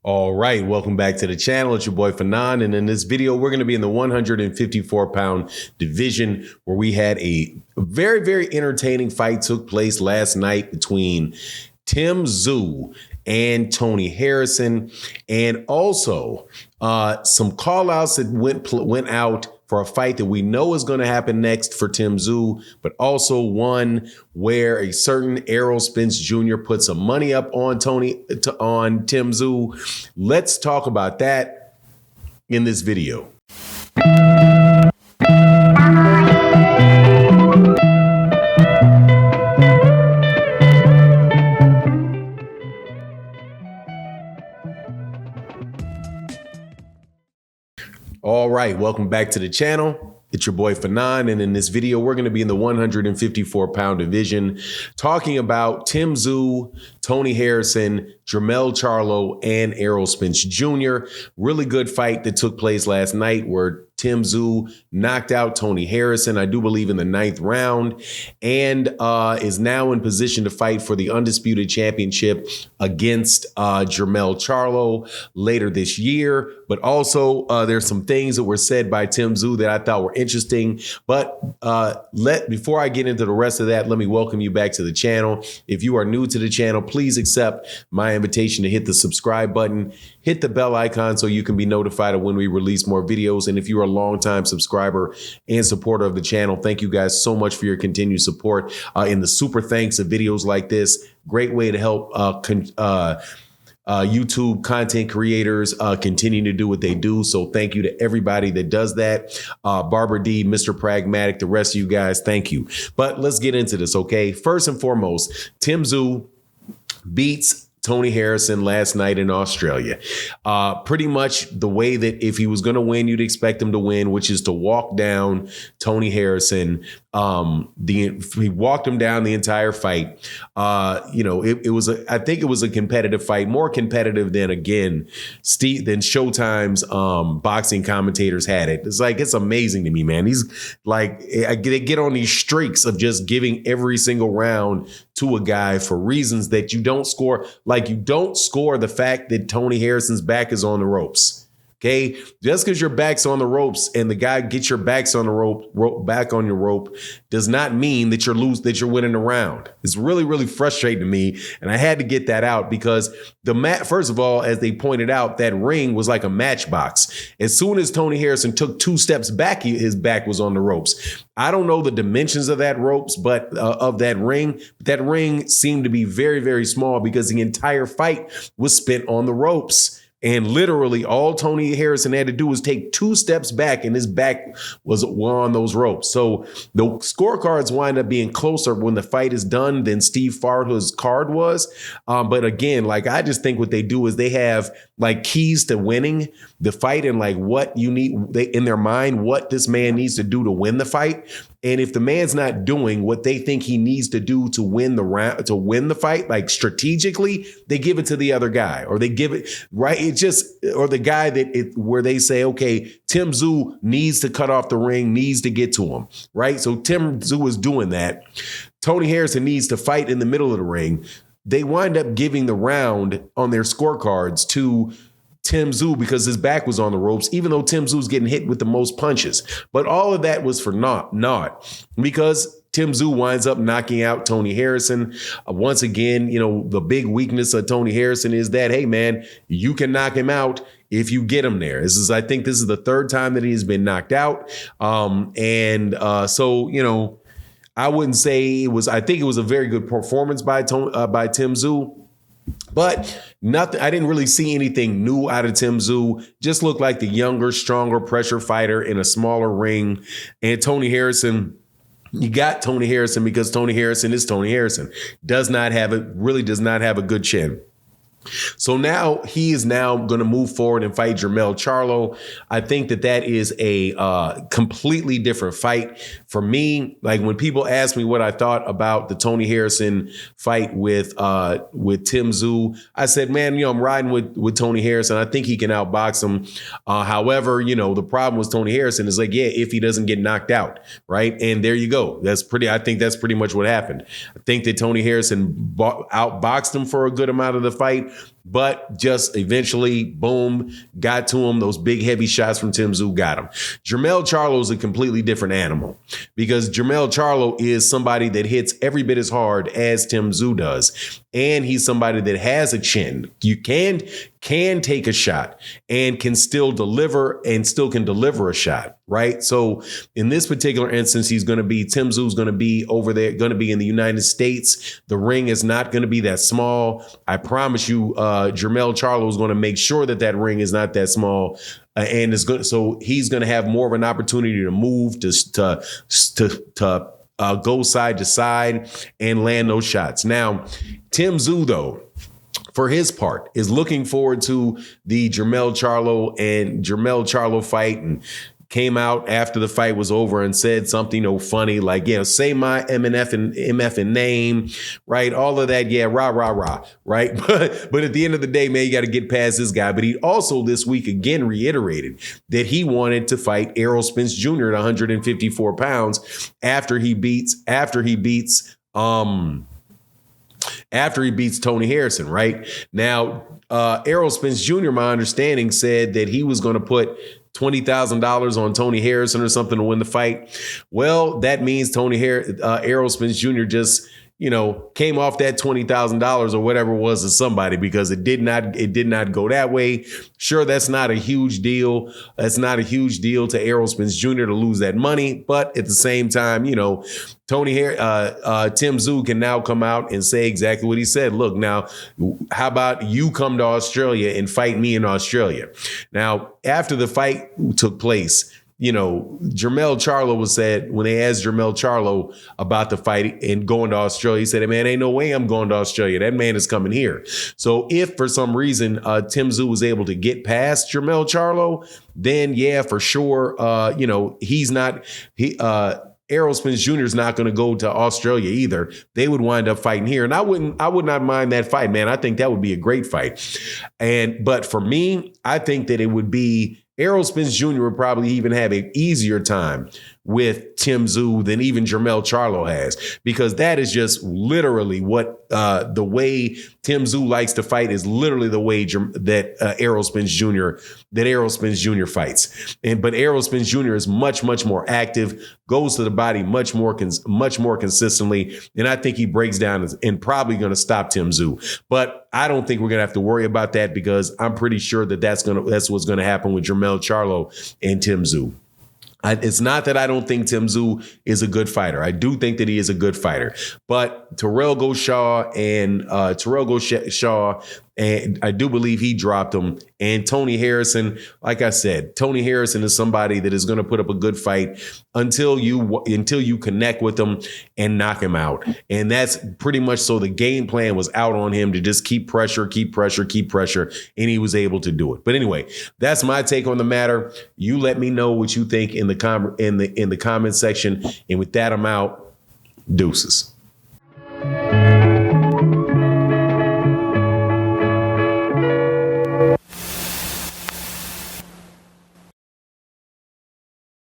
All right, welcome back to the channel. It's your boy Fanon, and in this video, we're going to be in the 154-pound division, where we had a very, very entertaining fight took place last night between Tszyu and Tony Harrison, and also some call-outs that went out for a fight that we know is going to happen next for Tszyu, but also one where a certain Errol Spence Jr. put some money up on Tszyu. Let's talk about that in this video. All right, welcome back to the channel. It's your boy Fanon, and in this video, we're going to be in the 154-pound division talking about Tszyu, Tony Harrison, Jermell Charlo, and Errol Spence Jr. Really good fight that took place last night where Tszyu knocked out Tony Harrison, I do believe, in the 9th round, and is now in position to fight for the Undisputed Championship against Jermell Charlo later this year. But also, there's some things that were said by Tszyu that I thought were interesting. But before I get into the rest of that, let me welcome you back to the channel. If you are new to the channel, please accept my invitation to hit the subscribe button, hit the bell icon so you can be notified of when we release more videos. And if you're a longtime subscriber and supporter of the channel, thank you guys so much for your continued support in the super thanks of videos like this. Great way to help YouTube content creators continue to do what they do. So thank you to everybody that does that. Barbara D, Mr. Pragmatic, the rest of you guys, thank you. But let's get into this, okay? First and foremost, Tszyu beats Tony Harrison last night in Australia. Pretty much the way that if he was going to win, you'd expect him to win, which is to walk down Tony Harrison. He walked him down the entire fight. I think it was a competitive fight, more competitive than Showtime's boxing commentators had it. It's amazing to me, man. He's like, they get on these streaks of just giving every single round to a guy for reasons that you don't score. Like, you don't score the fact that Tony Harrison's back is on the ropes. Okay, just because your back's on the ropes and the guy gets your backs on the back on your rope does not mean that you're winning the round. It's really, really frustrating to me. And I had to get that out because first of all, as they pointed out, that ring was like a matchbox. As soon as Tony Harrison took 2 steps back, his back was on the ropes. I don't know the dimensions of that ropes, but of that ring. That ring seemed to be very, very small because the entire fight was spent on the ropes. And literally all Tony Harrison had to do was take 2 steps back and his back was on those ropes. So the scorecards wind up being closer when the fight is done than Steve Farhood's card was. But again, I just think what they do is they have keys to winning the fight and what you need in their mind, what this man needs to do to win the fight. And if the man's not doing what they think he needs to do to win the round, to win the fight, strategically, they give it to the other guy, or they give it right. Or the guy where they say, okay, Tszyu needs to cut off the ring, needs to get to him, right? So Tszyu is doing that. Tony Harrison needs to fight in the middle of the ring. They wind up giving the round on their scorecards to Tszyu because his back was on the ropes, even though Tszyu's getting hit with the most punches. But all of that was for naught because Tszyu winds up knocking out Tony Harrison. Once again, the big weakness of Tony Harrison is that, hey, man, you can knock him out if you get him there. I think this is the 3rd time that he has been knocked out. So, I wouldn't say I think it was a very good performance by Tszyu. But nothing. I didn't really see anything new out of Tszyu. Just looked like the younger, stronger pressure fighter in a smaller ring. And Tony Harrison, you got Tony Harrison because Tony Harrison is Tony Harrison. Really does not have a good chin. So now he is going to move forward and fight Jermell Charlo. I think that is a completely different fight for me. When people ask me what I thought about the Tony Harrison fight with Tszyu, I said, man, I'm riding with Tony Harrison. I think he can outbox him. However, the problem with Tony Harrison is if he doesn't get knocked out, right? And there you go. I think that's pretty much what happened. I think that Tony Harrison outboxed him for a good amount of the fight. but just eventually, boom, got to him. Those big, heavy shots from Tszyu got him. Jermell Charlo is a completely different animal because Jermell Charlo is somebody that hits every bit as hard as Tszyu does. And he's somebody that has a chin. You can take a shot and can still deliver and still can deliver a shot, right? So in this particular instance, Tszyu's going to be over there, going to be in the United States. The ring is not going to be that small. I promise you, Jermell Charlo is going to make sure that ring is not that small. And it's good. So he's going to have more of an opportunity to move, to go side to side and land those shots. Now, Tszyu, though, for his part, is looking forward to the Jermell Charlo fight, and came out after the fight was over and said something funny like, say my MF and name, right? All of that, rah, rah, rah, right? But at the end of the day, man, you got to get past this guy. But he also this week again reiterated that he wanted to fight Errol Spence Jr. at 154 pounds after he beats Tony Harrison, right? Now, Errol Spence Jr., my understanding, said that he was going to put $20,000 on Tony Harrison or something to win the fight. Well, that means Errol Spence Jr. just, came off that $20,000 or whatever it was to somebody, because it did not go that way. Sure, that's not a huge deal. That's not a huge deal to Errol Spence Jr. to lose that money. But at the same time, Tszyu can now come out and say exactly what he said. Look, now, how about you come to Australia and fight me in Australia? Now, after the fight took place, Jermell Charlo was said, when they asked Jermell Charlo about the fight and going to Australia, he said, hey, man, ain't no way I'm going to Australia. That man is coming here. So if for some reason Tszyu was able to get past Jermell Charlo, then yeah, for sure, Errol Spence Jr. is not going to go to Australia either. They would wind up fighting here. And I would not mind that fight, man. I think that would be a great fight. But for me, I think that it would be Errol Spence Jr. would probably even have an easier time with Tszyu than even Jermell Charlo has, because that is just literally what the way Tszyu likes to fight is literally the way that Errol Spence Jr. fights. But Errol Spence Jr. is much, much more active, goes to the body much more consistently, and I think he breaks down and probably going to stop Tszyu. But I don't think we're going to have to worry about that, because I'm pretty sure that's what's going to happen with Jermell Charlo and Tszyu. It's not that I don't think Tszyu is a good fighter. I do think that he is a good fighter. But Terrell Shaw, and I do believe he dropped him. And Tony Harrison, like I said, Tony Harrison is somebody that is going to put up a good fight until you connect with him and knock him out. And that's pretty much so the game plan was out on him to just keep pressure, and he was able to do it. But anyway, that's my take on the matter. You let me know what you think in the comment section. And with that, I'm out. Deuces.